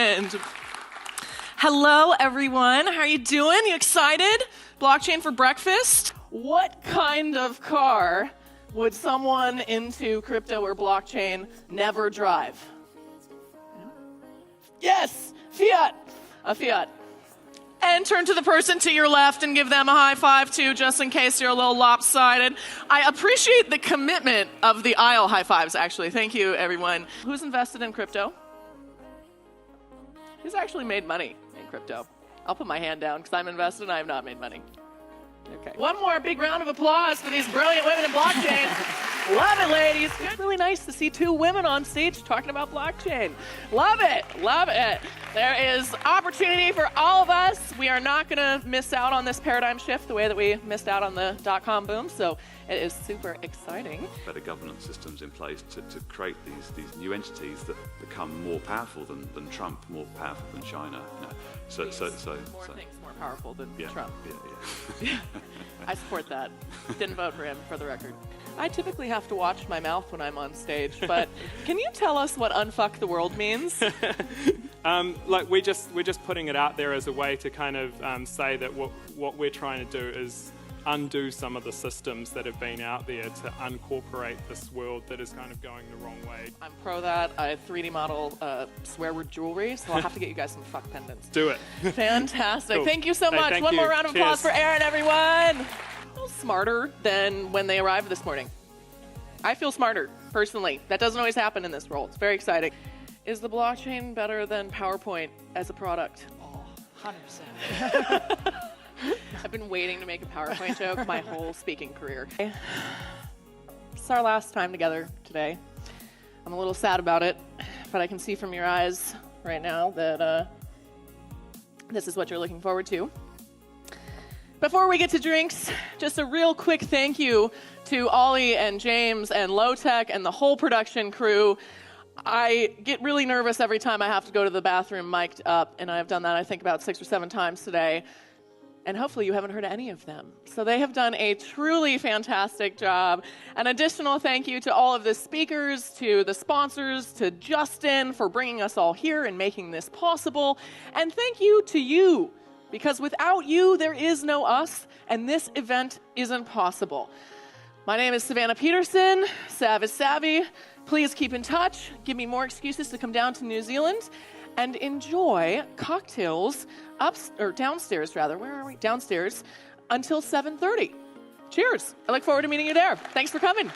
And hello, everyone. How are you doing? You excited? Blockchain for breakfast? What kind of car would someone into crypto or blockchain never drive? Yes, Fiat. A Fiat. And turn to the person to your left and give them a high five too, just in case you're a little lopsided. I appreciate the commitment of the aisle high fives, actually. Thank you, everyone. Who's invested in crypto? Who's actually made money in crypto? I'll put my hand down because I'm invested and I have not made money. Okay. One more big round of applause for these brilliant women in blockchain. Love it, ladies. It's really nice to see two women on stage talking about blockchain. Love it. Love it. There is opportunity for all of us. We are not going to miss out on this paradigm shift the way that we missed out on the dot-com boom. So it is super exciting. Better governance systems in place to create these new entities that become more powerful than Trump, more powerful than China. You know. More things more powerful than Trump. Yeah. I support that. Didn't vote for him, for the record. I typically have to watch my mouth when I'm on stage, but can you tell us what unfuck the world means? Like we're just putting it out there as a way to kind of say that what we're trying to do is undo some of the systems that have been out there to uncorporate this world that is kind of going the wrong way. I'm pro that. I 3D model swear word jewelry, so I'll have to get you guys some fuck pendants. Do it. Fantastic. Cool. Thank you so much. One more round of applause for Aaron, everyone. I feel smarter than when they arrived this morning. I feel smarter, personally. That doesn't always happen in this role. It's very exciting. Is the blockchain better than PowerPoint as a product? Oh, 100%. I've been waiting to make a PowerPoint joke my whole speaking career. It's our last time together today. I'm a little sad about it, but I can see from your eyes right now that this is what you're looking forward to. Before we get to drinks, just a real quick thank you to Ollie and James and Low-Tech and the whole production crew. I get really nervous every time I have to go to the bathroom mic'd up, and I've done that I think about 6 or 7 times today. And hopefully you haven't heard any of them. So they have done a truly fantastic job. An additional thank you to all of the speakers, to the sponsors, to Justin for bringing us all here and making this possible. And thank you to you, because without you, there is no us, and this event isn't possible. My name is Savannah Peterson. Sav is savvy. Please keep in touch. Give me more excuses to come down to New Zealand. And enjoy cocktails downstairs, rather. Where are we? Downstairs until 7:30. Cheers. I look forward to meeting you there. Thanks for coming.